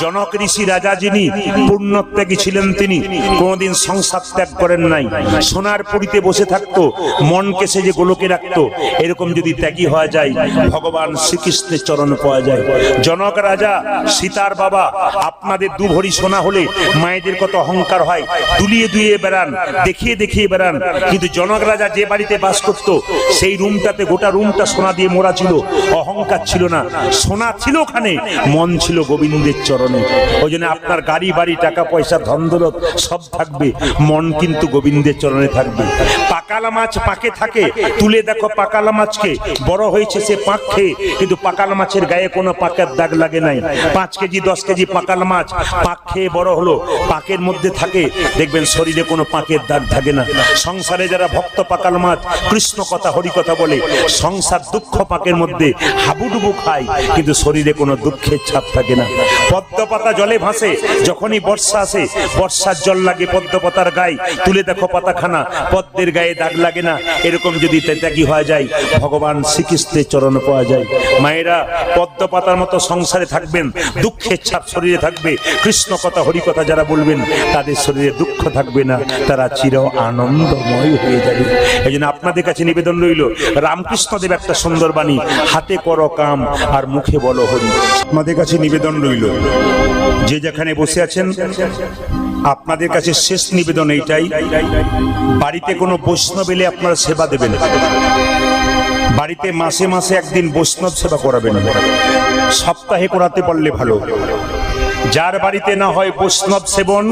জনক ঋষি রাজা যিনি পূর্ণত্যাগী ছিলেন, তিনি কোনদিন সংসার ত্যাগ করেন নাই। সোনার পুরীতে বসে থাকতো, মনকে সে যে গোলকে রাখতো। এরকম যদি ত্যাগী হওয়া যায়, ভগবান শ্রীকৃষ্ণের চরণ পাওয়া যায়। জনক রাজা সীতার বাবা, আপনাদের দু ভরি সোনা হলে মায়েদের কত অহংকার হয়, দুলিয়ে দুলিয়ে বেড়ান, দেখিয়ে দেখিয়ে বেড়ান। কিন্তু জনক রাজা যে বাড়িতে বাস করত, সেই রুমটাতে গোটা রুমটা সোনা দিয়ে মোড়া ছিল। অহংকার ছিল না, সোনা ছিল ওখানে, মন ছিল গোবিন্দের চরণে। ওই জন্য আপনার গাড়ি বাড়ি টাকা পয়সা ধন দৌলত সব থাকবে, মন কিন্তু গোবিন্দের চরণে থাকবে। পাকালা মাছ পাকে থাকে, তুলে দেখো পাকালা মাছকে, বড় হয়েছে সে পাক খেয়ে, কিন্তু পাকালা মাছের গায়ে কোনো পাকের দাগ লাগে নাই। 5 কেজি 10 কেজি পাকালা মাছ পাক খেয়ে বড় হলো, পাকের মধ্যে থাকে, দেখবেন শরীরে কোনো পাকের দাগ থাকে না। সংসারে যারা ভক্ত পাকালা মাছ কৃষ্ণ কথা হরি কথা বলে, সংসার দুঃখ পাকের মধ্যে হাবুডুবু খায়, কিন্তু শরীরে কোনো দুঃখের ছাপ থাকে না। পদ্ম পাতা জলে ভাসে, যখনই বর্ষা আসে, বর্ষার জল লাগে পদ্ম পাতার গায়ে, তুলে দেখো পাতাখানা, পদ্মের গায়ে দাগ লাগে না। এরকম যদি ত্যাগী হয়ে যায়, ভগবান শ্রীকৃষ্ণের চরণ পাওয়া যায়। মায়েরা, পদ্ম পাতার মতো সংসারে থাকবেন, দুঃখের ছাপ শরীরে থাকবে। কৃষ্ণ কথা হরি কথা যারা বলবেন, তাদের শরীরে দুঃখ থাকবে না, তারা চির আনন্দময় হয়ে যাবে। এই জন্য আপনাদের কাছে নিবেদন রইল, রামকৃষ্ণদেব একটা সুন্দর বাণী, হাতে করো কাম আর মুখে বলো হরি। আপনাদের কাছে নিবেদন রইল, যে যেখানে বসে আছেন, আপনাদের কাছে শেষ নিবেদন এইটাই, বাড়িতে কোনো বৈষ্ণব এলে আপনারা সেবা দেবেন। বাড়িতে মাসে মাসে একদিন বৈষ্ণব সেবা করাবেন, সপ্তাহে করাতে পারলে ভালো। যার বাড়িতে না হয় বৈষ্ণব সেবন,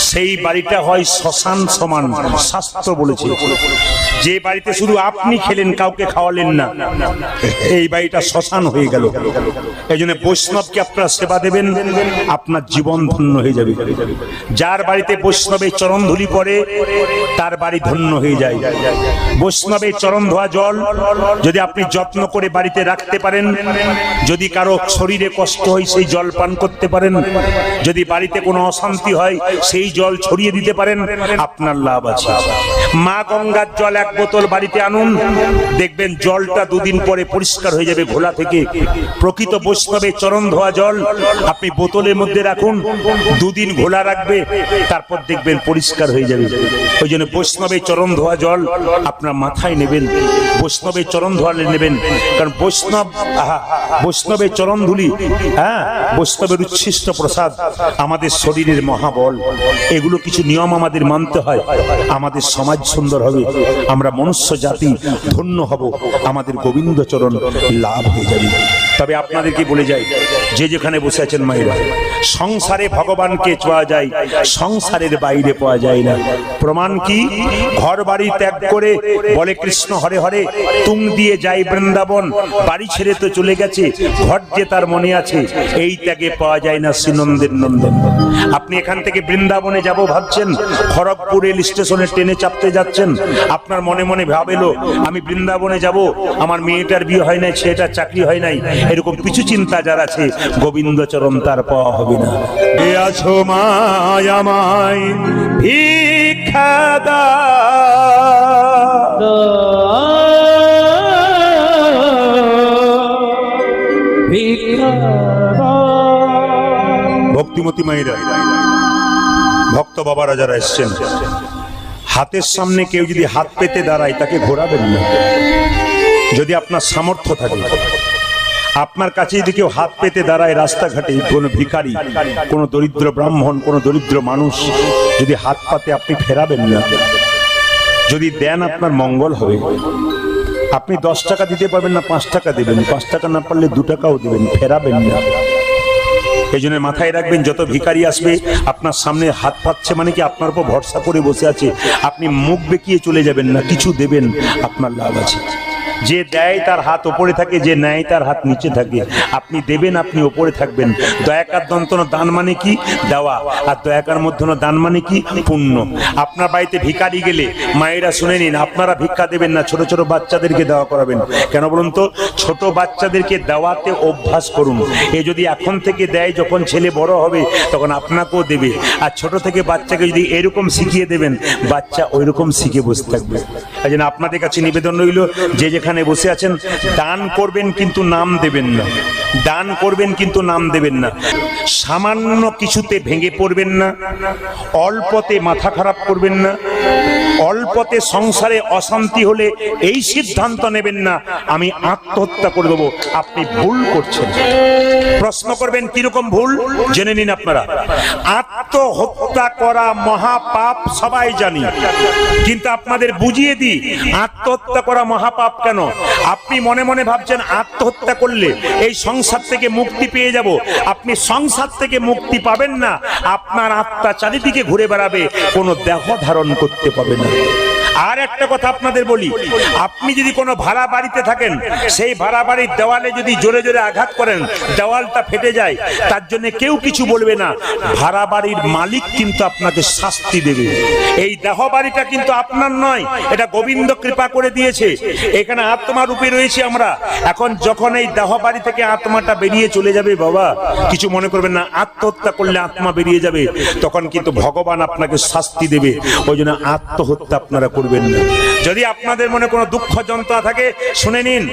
সেই বাড়িটা হয় শ্মশান সমান, শাস্ত্র বলেছে। যে বাড়িতে শুধু আপনি খেলেন, কাউকে খাওয়ালেন না, এই বাড়িটা শ্মশান হয়ে গেল। এই জন্য বৈষ্ণবকে আপনারা সেবা দেবেন, আপনার জীবন ধন্য হয়ে যাবে। যার বাড়িতে বৈষ্ণবের চরণ ধুলি পড়ে, তার বাড়ি ধন্য হয়ে যায়। বৈষ্ণবের চরণ ধোয়া জল যদি আপনি যত্ন করে বাড়িতে রাখতে পারেন, যদি কারো শরীরে কষ্ট হয় সেই জল পান করতে পারেন, যদি বাড়িতে কোনো অশান্তি হয় সেই জল ছড়িয়ে দিতে পারেন, আপনার লাভ আছে। মা গঙ্গার জল 1 বোতল বাড়িতে আনুন, দেখবেন জলটা 2 দিন পরে পরিষ্কার হয়ে যাবে ঘোলা থেকে। প্রকৃত বৈষ্ণবের চরণ ধোয়া জল আপনি বোতলের মধ্যে রাখুন, 2 দিন ঘোলা রাখবে, তারপর দেখবেন পরিষ্কার হয়ে যাবে। ওই জন্য বৈষ্ণবের চরণ ধোয়া জল আপনার মাথায় নেবেন, বৈষ্ণবের চরণ ধোয়ালে নেবেন। কারণ বৈষ্ণবের চরণ ধুলি, বৈষ্ণবের উচ্ছিষ্ট প্রসাদ আমাদের শরীরের মহাবল। এগুলো কিছু নিয়ম আমাদের মানতে হয়, আমাদের সমাজ সুন্দর হবে, আমরা মনুষ্য জাতি ধন্য হব, আমাদের গোবিন্দ চরণ লাভ হয়ে যাবে। তবে আপনাদেরকে বলে যাই, যে যেখানে বসে আছেন মায়েরা, সংসারে ভগবানকে পাওয়া যায়, সংসারের বাইরে পাওয়া যায় না। প্রমাণ কি? ঘর বাড়ি ত্যাগ করে বলে কৃষ্ণ হরে হরে, তুম দিয়ে যাই বৃন্দাবন, বাড়ি ছেড়ে তো চলে গেছে, ঘর যে তার মনে আছে, এই ত্যাগে পাওয়া যায় না শ্রীনন্দের নন্দন। আপনি এখান থেকে বৃন্দাবনে যাব ভাবছেন, খড়গপুর রেল স্টেশনে ট্রেনে চাপতে যাচ্ছেন, আপনার মনে মনে ভাবেলো আমি বৃন্দাবনে যাব, আমার মেয়েটার বিয়ে হয় নাই, ছেলেটার চাকরি হয় নাই, এরকম কিছু চিন্তা যার আছে, গোবিন্দ চরণ তার পাওয়া হবে না। এ আছো মায়ামায় ভিক্ষা দাও, ভক্তিমতী মায়েরা, ভক্ত বাবারা যারা এসছেন, হাতের সামনে কেউ যদি হাত পেতে দাঁড়ায়, তাকে ঘোরাবেন না। যদি আপনার সামর্থ্য থাকে, আপনার কাছে যদি কেউ হাত পেতে দাঁড়ায় রাস্তাঘাটে, কোনো ভিখারি, কোনো দরিদ্র ব্রাহ্মণ, কোনো দরিদ্র মানুষ যদি হাত পাতে, আপনি ফেরাবেন না। যদি দেন আপনার মঙ্গল হবে। আপনি 10 টাকা দিতে পারবেন না, 5 টাকা দেবেন, 5 টাকা না পারলে 2 টাকাও দেবেন, ফেরাবেন না। এই জন্য মাথায় রাখবেন, যত ভিখারি আসবে আপনার সামনে হাত পাচ্ছে মানে কি আপনার উপর ভরসা করে বসে আছে, আপনি মুখ বেঁকিয়ে চলে যাবেন না, কিছু দেবেন, আপনার লাভ আছে। যে দেয় তার হাত ওপরে থাকে, যে নেয় তার হাত নিচে থাকে। আপনি দেবেন, আপনি ওপরে থাকবেন। দয়াকার দন্তন দান মানে কি? দেওয়া। আর দয়াকার মধ্যন দান মানে কি? পুণ্য। আপনার বাড়িতে ভিখারি গেলে মায়েরা শুনে নিন, আপনারা ভিক্ষা দেবেন না, ছোট ছোট বাচ্চাদেরকে দেওয়া করাবেন। কেন বলুন তো? ছোট বাচ্চাদেরকে দেওয়াতে অভ্যাস করুন। এ যদি এখন থেকে দেয়, যখন ছেলে বড় হবে তখন আপনাকেও দেবে। আর ছোট থেকে বাচ্চাকে যদি এরকম শিখিয়ে দেবেন, বাচ্চা ওই রকম শিখে বসে থাকবে। এই জন্য আপনাদের কাছে নিবেদন রইল, যে যেখানে এখানে বসে আছেন, দান করবেন কিন্তু নাম দেবেন না, দান করবেন কিন্তু নাম দেবেন না। সামান্য কিছুতে ভেঙে পড়বেন না, অল্পতে মাথা খারাপ করবেন না, অল্পতে সংসারে অশান্তি হলে এই সিদ্ধান্ত নেবেন না আমি আত্মহত্যা করে দেবো। আপনি ভুল করছেন। প্রশ্ন করবেন কিরকম ভুল, জেনে নিন আপনারা। আত্মহত্যা করা মহাপাপ সবাই জানি, কিন্তু আপনাদের বুঝিয়ে দিই আত্মহত্যা করা মহাপাপ কেন। আপনি মনে মনে ভাবছেন আত্মহত্যা করলে এই সংসার থেকে মুক্তি পেয়ে যাব। আপনি সংসার থেকে মুক্তি পাবেন না, আপনার আত্মা চারিদিকে ঘুরে বেড়াবে, কোনো দেহ ধারণ করতে পারবে না। আর একটা কথা আপনাদের বলি, আপনি যদি কোনো ভাড়া বাড়িতে থাকেন, সেই ভাড়া বাড়ির দেওয়ালে যদি জোরে জোরে আঘাত করেন, দেওয়ালটা ফেটে যায়, তার জন্য কেউ কিছু বলবে না। ভাড়া বাড়ির মালিক কিন্তু আপনাকে শাস্তি দেবে। এই দেহ বাড়িটা কিন্তু আপনার নয়, এটা গোবিন্দ কৃপা করে দিয়েছে। এখানে আত্মা রূপে রয়েছে আমরা। এখন যখন এই দেহ বাড়ি থেকে আত্মাটা বেরিয়ে চলে যাবে, বাবা কিছু মনে করবেন না, আত্মহত্যা করলে আত্মা বেরিয়ে যাবে, তখন কিন্তু ভগবান আপনাকে শাস্তি দেবে। ওই জন্য আত্মহত্যা আপনারা করবেন না। যদি আপনাদের মনে কোনো দুঃখ যন্ত্রণা থাকে, শুনে নিন,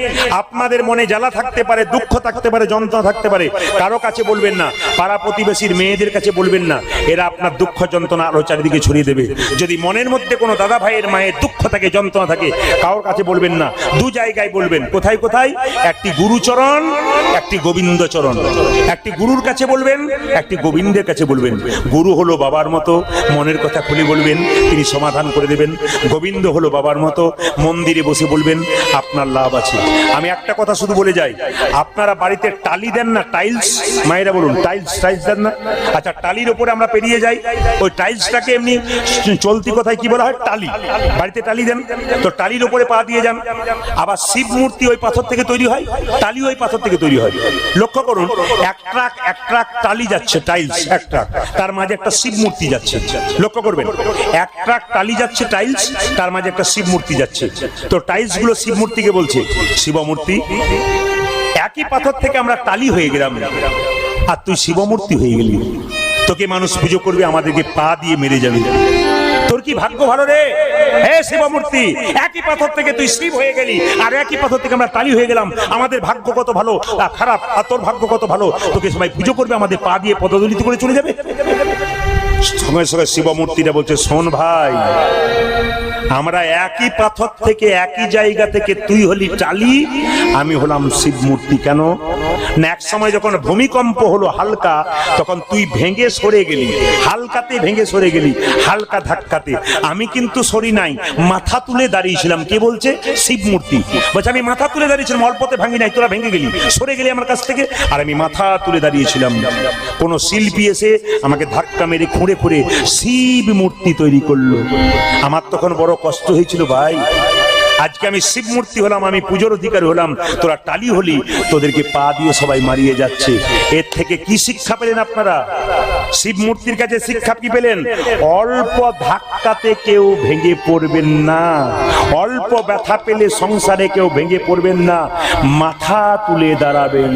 আপনাদের মনে জ্বালা থাকতে পারে, দুঃখ থাকতে পারে, যন্ত্রণা থাকতে পারে, কারো কাছে বলবেন না, পাড়া প্রতিবেশীর মেয়েদের কাছে বলবেন না, এরা আপনার দুঃখ যন্ত্রণা আরো চারিদিকে ছড়িয়ে দেবে। যদি মনের মধ্যে কোনো দাদা ভাইয়ের মায়ের দুঃখ থাকে, যন্ত্রণা থাকে, কারোর কাছে বলবেন না, দু জায়গায় বলবেন। কোথায় কোথায়? একটি গুরুচরণ, একটি গোবিন্দচরণ। একটি গুরুর কাছে বলবেন, একটি গোবিন্দের কাছে বলবেন। গুরু হলো বাবার মতো, মনের কথা খুলে বলবেন, তিনি সমাধান করে দেবেন। গোবিন্দ হলো বাবার মতো, মন্দিরে বসে বলবেন, আপনার লাভ আছে। আমি একটা কথা শুধু বলে যাই, আপনারা বাড়িতে টালি দেন না, টাইলস, মায়েরা বলুন, টাইলস টাইলস দেন না? আচ্ছা, টালির উপরে আমরা পেরিয়ে যাই, ওই টাইলসটাকে এমনি চলতি কথায় কি বলা হয়? টালি। বাড়িতে টালি দেন তো, টালির উপরে পা দিয়ে যান। আবার শিব মূর্তি ওই পাথর থেকে তৈরি হয়, টালি ওই পাথর থেকে তৈরি হয়। লক্ষ্য করুন, এক ট্রাক টালি যাচ্ছে, টাইলস এক ট্রাক, তার মাঝে একটা শিব মূর্তি যাচ্ছে। লক্ষ্য করবেন, এক ট্রাক টালি যাচ্ছে, টাইলস, তার মাঝে একটা শিব মূর্তি যাচ্ছে। তো টাইলস গুলো শিব মূর্তিকে বলছে শিবমূর্তি। একই পাথর থেকে আমরা টালি হয়ে গেলাম, আর তুই শিবমূর্তি হয়ে গেলি। তোকে মানুষ পুজো করবে, আমাদেরকে পা দিয়ে মেরে যাবে। তোর কি ভাগ্য ভালো রে, হে শিবমূর্তি! একই পাথর থেকে তুই শিব হয়ে গেলি, আর একই পাথর থেকে আমরা টালি হয়ে গেলাম। আমাদের ভাগ্য কত ভালো খারাপ, আর তোর ভাগ্য কত ভালো, তোকে সবাই পুজো করবে, আমাদের পা দিয়ে পদদলিত করে চলে যাবে। সঙ্গে সঙ্গে শিবমূর্তিটা বলছে, শোন ভাই, আমরা একই পাথর থেকে, একই জায়গা থেকে, তুই হলি টালি, আমি হলাম শিব মূর্তি। কেন না, এক সময় যখন ভূমিকম্প হলো হালকা, তখন তুই ভেঙে সরে গেলি, হালকাতে ভেঙে সরে গেলি, হালকা ধাক্কাতে। আমি কিন্তু সরি নাই, মাথা তুলে দাঁড়িয়েছিলাম। কে বলছে? শিব মূর্তি বলছে, আমি মাথা তুলে দাঁড়িয়েছিলাম, অল্পতে ভাঙি নাই, তোরা ভেঙে গেলি, সরে গেলি আমার কাছ থেকে, আর আমি মাথা তুলে দাঁড়িয়েছিলাম। কোন শিল্পী এসে আমাকে ধাক্কা মেরে খুঁড়ে খুঁড়ে শিব মূর্তি তৈরি করলো। আমার তখন বড় কষ্ট হয়েছিল, ভাই আজকে আমি শিব মূর্তি হলাম, আমি পুজোর অধিকারী হলাম, তোরা টালি হলি, তোদেরকে পা দিয়ে সবাই মারিয়ে যাচ্ছে। এর থেকে কি শিক্ষা পেলেন আপনারা? শিব মূর্তির কাছে শিক্ষা কি পেলেন? অল্প ধাক্কাতে কেউ ভেঙে পড়বেন না, অল্প ব্যথা পেলে সংসারে কেউ ভেঙে পড়বেন না, মাথা তুলে দাঁড়াবেন।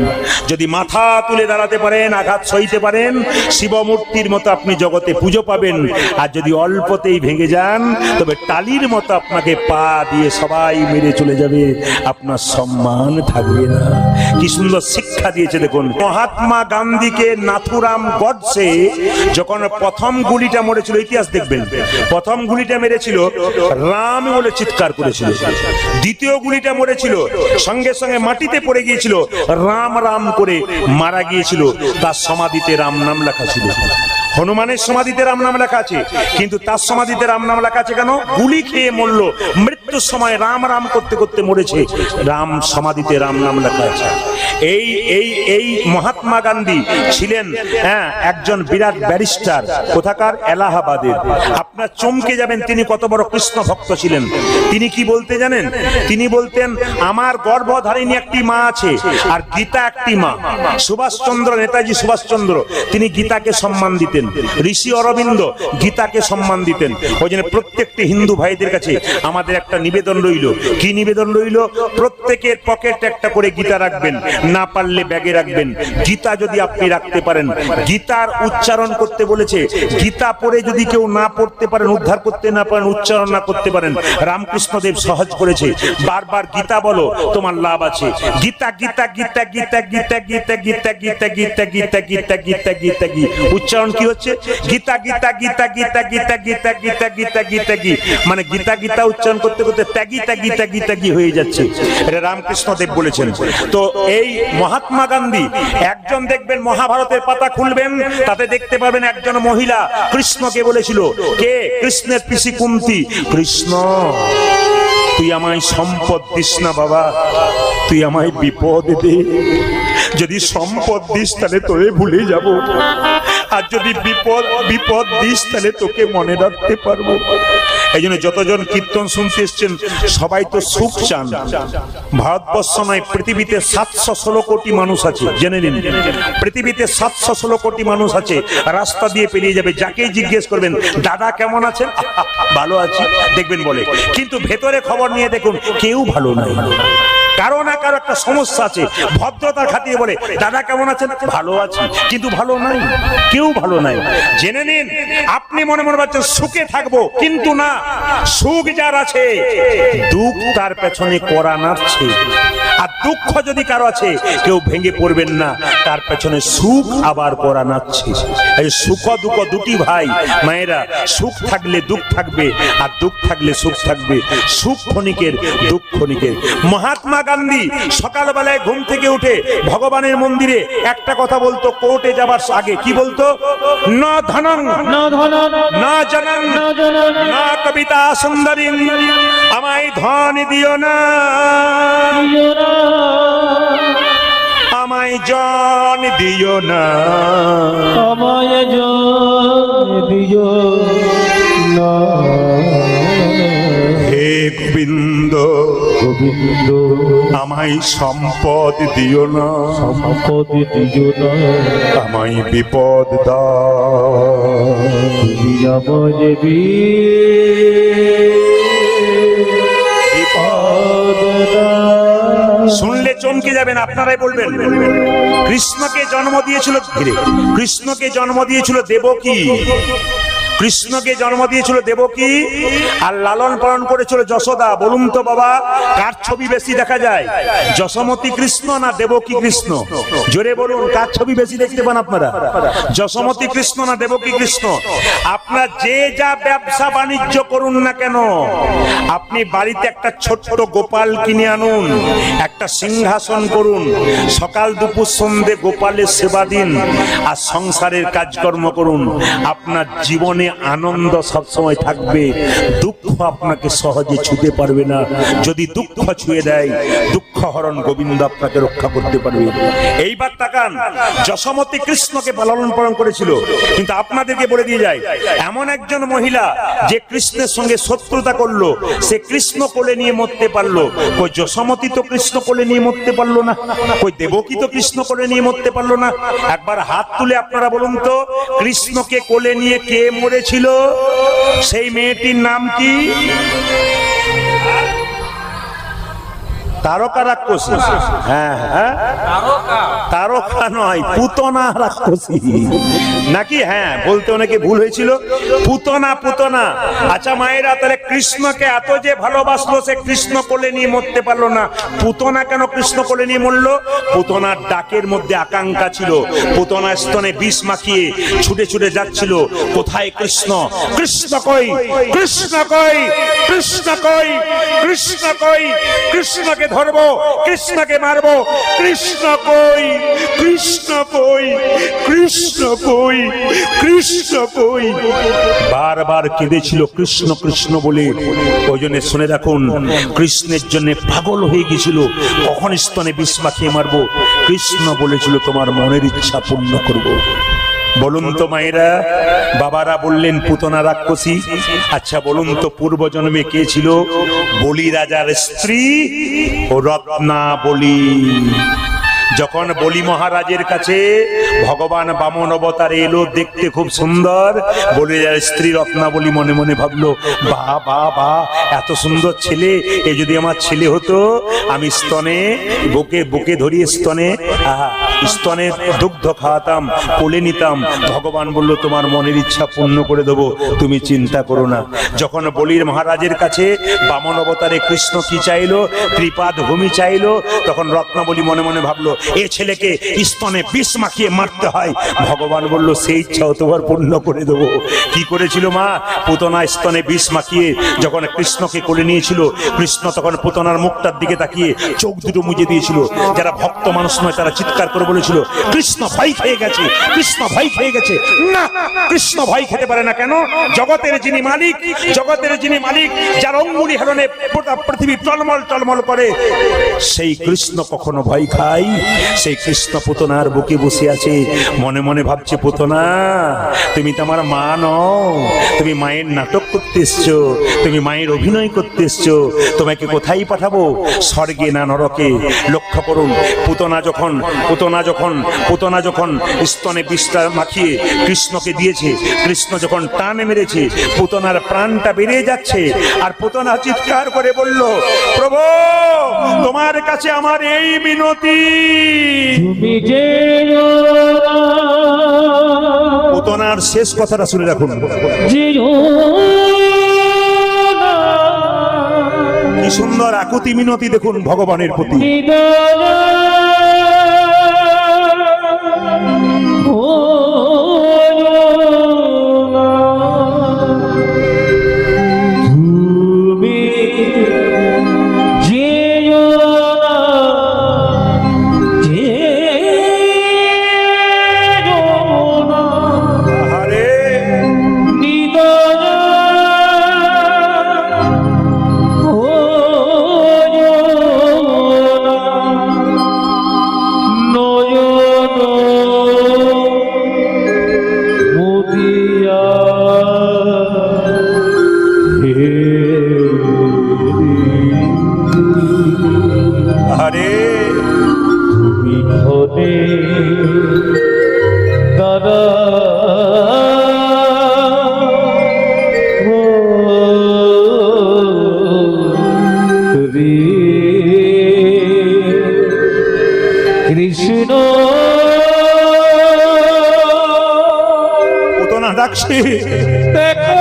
যদি মাথা তুলে দাঁড়াতে পারেন, আঘাত সইতে পারেন, শিবমূর্তির মতো আপনি জগতে পুজো পাবেন। আর যদি অল্পতেই ভেঙে যান, তবে টালির মতো আপনাকে পা দিয়ে সবাই মেরে চলে যাবে, আপনার সম্মান থাকবে না। কি সুন্দর শিক্ষা দিয়েছে দেখুন। মহাত্মা গান্ধীকে নাথুরাম গডসে যখন প্রথম গুলিটা মরেছিল, ইতিহাস দেখবেন, প্রথম গুলিটা মেরেছিল, রাম বলে চিৎকার করেছিল। দ্বিতীয় গুলিটা মরেছিল, সঙ্গে সঙ্গে মাটিতে পড়ে গিয়েছিল, রাম রাম করে মারা গিয়েছিল। তার সমাধিতে রাম নাম লেখা ছিল। হনুমানের সমাধিতে রাম নাম লেখা আছে, কিন্তু তার সমাধিতে রাম নাম লেখা আছে কেন? গুলি খেয়ে মরল, মৃত্যুর সময় রাম রাম করতে করতে মরেছে, রাম সমাধিতে রাম নাম লেখা আছে। এই এই এই মহাত্মা গান্ধী ছিলেন একজন বিরাট ব্যারিস্টার, কোথাকার? এলাহাবাদের। আপনার চমকে যাবেন তিনি কত বড় কৃষ্ণ ভক্ত ছিলেন। তিনি কি বলতে জানেন? তিনি বলতেন, আমার গর্ভধারিণী একটি মা আছে, আর গীতা একটি মা। সুভাষচন্দ্র, নেতাজি সুভাষচন্দ্র, তিনি গীতাকে সম্মান দিতেন। ঋষি অরবিন্দ গীতাকে সম্মান দিতেন। ওই জন্য প্রত্যেকটি হিন্দু ভাইদের কাছে আমাদের একটা নিবেদন রইল। কি নিবেদন রইল? প্রত্যেকের পকেটে একটা করে গীতা রাখবেন, না পারলে ব্যাগে রাখবেন। গীতা যদি আপনি রাখতে পারেন, গীতার উচ্চারণ করতে বলেছে, গীতা পড়ে যদি কেউ না পড়তে পারেন, উদ্ধার করতে না পারেন, উচ্চারণ না করতে পারেন, রামকৃষ্ণদেব সহজ করেছে, বারবার গীতা বলো, তোমার লাভ আছে। গীতা গীতা গীতা গীতা গীতা গীতা গীতা গীতা গীতা গীতা গীতা গীতা গীতা গী উচ্চারণ কি হচ্ছে? গীতা গীতা গীতা গীতা গীতা গীতা গীতা গীতা গীতা গী, মানে গীতা গীতা উচ্চারণ করতে করতে ত্যাগীতা গীতা গীতা গী হয়ে যাচ্ছে। এটা রামকৃষ্ণদেব বলেছেন। তো এই মহাত্মা গান্ধী, একজন দেখবেন মহাভারতের পাতা খুলবেন, তাতে দেখতে পাবেন একজন মহিলা কৃষ্ণকে বলেছিল, কে? কৃষ্ণের পিসি কুন্তি, কৃষ্ণ তুই আমায় সম্পদ দিস না বাবা, তুই আমায় বিপদ দে। যদি সম্পদ দিস তাহলে তোরে ভুলে যাব, আর যদি বিপদ দিস তাহলে তোকে মনে রাখতে পারবো। এই জন্য যতজন কীর্তন শুনতে এসছেন সবাই তো সুখ চান। ভারতবর্ষ নয়, পৃথিবীতে 716 কোটি মানুষ আছে, জেনে নিন। পৃথিবীতে 716 কোটি মানুষ আছে, রাস্তা দিয়ে পেরিয়ে যাবে, যাকেই জিজ্ঞেস করবেন দাদা কেমন আছেন, ভালো আছি, দেখবেন বলে। কিন্তু ভেতরে খবর নিয়ে দেখুন, কেউ ভালো নাই। কারো না কারো একটা সমস্যা আছে। ভদ্রতার খাতিরে বলে দাদা কেমন আছেন, ভালো আছি, কিন্তু ভালো নাই, কেউ ভালো নাই। জেনে নিন, আপনি মনে মনে ভাবছেন সুখে থাকবো, কিন্তু না, সুখ যার আছে দুঃখ তার পেছনে করা নাড়ছে। আর দুঃখ যদি কারো আছে, কেউ ভেঙে পড়বেন না, তার পেছনে সুখ আবার করা নাড়ছে। এই সুখ দুঃখ দুটি ভাই মায়েরা, সুখ থাকলে দুঃখ থাকবে, আর দুঃখ থাকলে সুখ থাকবে। সুখ ক্ষণিকের, দুঃখ ক্ষণিকের। মহাত্মা গান্ধী সকালবেলায় ঘুম থেকে উঠে ভগবানের মন্দিরে একটা কথা বলতো, কোর্টে যাবার আগে কি বলতো? না ধনং না জনং না কবিতা সুন্দরী, আমায় ধন দিও না, আমায় জন দিও না, আমায় জন দিও না। হে গোবিন্দ গোবিন্দ আমায় সম্পদ দিও না, সম্পদ দিও না, আমায় বিপদ দাও, তুমি আমায় বিপদ দাও। শুনলে চমকে যাবেন, আপনারাই বলবেন। কৃষ্ণকে জন্ম দিয়েছিল, কৃষ্ণকে জন্ম দিয়েছিল দেবকী, কৃষ্ণকে জন্ম দিয়েছিল দেবকী, আর লালন পালন করেছিল যশোদা। বলুন তো বাবা, কার ছবি বেশি দেখা যায়, যশোমতী কৃষ্ণ না দেবকী কৃষ্ণ? জোরে বলুন, কার ছবি বেশি দেখতে পান আপনারা, যশোমতী কৃষ্ণ না দেবকী কৃষ্ণ? আপনার যে যা ব্যবসা বাণিজ্য করুন না কেন, আপনি বাড়িতে একটা ছোট্ট গোপাল কিনে আনুন, একটা সিংহাসন করুন, সকাল দুপুর সন্ধে গোপালের সেবা দিন, আর সংসারের কাজকর্ম করুন, আপনার জীবনে আনন্দ সবসময় থাকবে। দুঃখ আপনাকে সহজে ছুঁতে পারবে না। যদি দুঃখ ছুঁয়ে দেয়, দুঃখ হরণ গোবিন্দ আপনাকে রক্ষা করতে পারবে। এইবার তাকান, যশোমতী কৃষ্ণকে লালন পালন করেছিল, কিন্তু আপনাদেরকে বলে দিয়ে যায়, এমন একজন মহিলা যে কৃষ্ণের সঙ্গে শত্রুতা করলো, সে কৃষ্ণ কোলে নিয়ে মরতে পারলো। কই যশোমতী তো কৃষ্ণ কোলে নিয়ে মরতে পারলো না, কই দেবকী তো কৃষ্ণ কোলে নিয়ে মরতে পারলো না। একবার হাত তুলে আপনারা বলুন তো, কৃষ্ণকে কোলে নিয়ে কে মরেছিল? সেই মেয়েটির নাম কি? তারকা রাক্ষসী। হ্যাঁ হ্যাঁ, তারকা নয়, পুতনা রাক্ষসী নাকি? হ্যাঁ, বলতে অনেকে ভুল হয়েছিল, পুতনা। পুতনা। আচ্ছা মায়েরা, তাহলে কৃষ্ণকে এত যে ভালোবাসলো, সে কৃষ্ণ কোলে নিয়ে মরতে পারলো না, পুতনা কেন কৃষ্ণ কোলে নিয়ে মরলো? পুতনার ডাকের মধ্যে আকাঙ্ক্ষা ছিল। পুতনা স্তনে বিষ মাখিয়ে ছুটে ছুটে যাচ্ছিল, কোথায় কৃষ্ণ? কৃষ্ণ কই, কৃষ্ণ কই, কৃষ্ণ কই, কৃষ্ণ কই, কৃষ্ণকে ধরবো, কৃষ্ণকে মারবো, কৃষ্ণ কই, কৃষ্ণ কই, কৃষ্ণ কই, কৃষ্ণ কই, বারবার কেঁদেছিল কৃষ্ণ কৃষ্ণ বলে। ওই জন্য শুনে রাখুন, কৃষ্ণের জন্য পাগল হয়ে গেছিল, কখন স্তনে বিষ মাখিয়ে মারবো। কৃষ্ণ বলেছিল তোমার মনের ইচ্ছা পূর্ণ করবো। বলুন তো মায়েরা, বাবারা বললেন পুতনা রাক্ষসী। আচ্ছা বলুন তো, পূর্ব জন্মে কে ছিল? বলি রাজার স্ত্রী ও রত্না বলি। যখন বলি মহারাজের কাছে ভগবান বামন অবতারে এলো, দেখতে খুব সুন্দর, বলে স্ত্রী রত্নাবলী মনে মনে ভাবলো, বা বা বা এত সুন্দর ছেলে, এ যদি আমার ছেলে হতো, আমি স্তনে বুকে বুকে ধরিয়ে স্তনে দুগ্ধ খাওয়াতাম, কোলে নিতাম। ভগবান বলল, তোমার মনের ইচ্ছা পূর্ণ করে দেবো, তুমি চিন্তা করো না। যখন বলির মহারাজের কাছে বামন অবতারে কৃষ্ণ কি চাইলো, ত্রিপাদ ভূমি চাইলো, তখন রত্নাবলী মনে মনে ভাবলো, এ ছেলেকে স্তনে বিষ মাখিয়ে মারতে হয়। ভগবান বলল, সেই ইচ্ছাও তোমার পূর্ণ করে দেবো। কি করেছিল মা? পুতনা স্তনে বিষ মাখিয়ে যখন কৃষ্ণকে কোলে নিয়েছিল, কৃষ্ণ তখন পুতনার মুখটার দিকে তাকিয়ে চোখ দুটো মুজে দিয়েছিল। যারা ভক্ত মানুষ নয় তারা চিৎকার করে বলেছিল, কৃষ্ণ ভয় খেয়ে গেছে, কৃষ্ণ ভয় খেয়ে গেছে। না, কৃষ্ণ ভয় খেতে পারে না। কেন? জগতের যিনি মালিক, জগতের যিনি মালিক, যার অঙ্গুলি হেলনে গোটা পৃথিবী টলমল টলমল করে, সেই কৃষ্ণ কখনো ভয় খায়? সেই কৃষ্ণ পুতনার বুকে বসে আছে, মনে মনে ভাবছে, পুতনা তুমি তো আমার মা নও, তুমি মায়ের নাটক করতে এসছো, তুমি মায়ের অভিনয় করতে এসছো। তোমাকে কোথায় পাঠাবো? স্বর্গে না নরকে? লক্ষ্য করুন, পুতনা যখন স্তনে বিষটা মাখিয়ে কৃষ্ণকে দিয়েছে, কৃষ্ণ যখন টানে মেরেছে, পুতনার প্রাণটা বেরিয়ে যাচ্ছে, আর পুতনা চিৎকার করে বলল, প্রভু তোমার কাছে আমার এই মিনতি। তুমি যে পুতনার শেষ কথাটা শুনে রাখুন, কি সুন্দর আকুতি মিনতি দেখুন ভগবানের প্রতি। কৃষ্ণ পুতনা ডাকছে, দেখো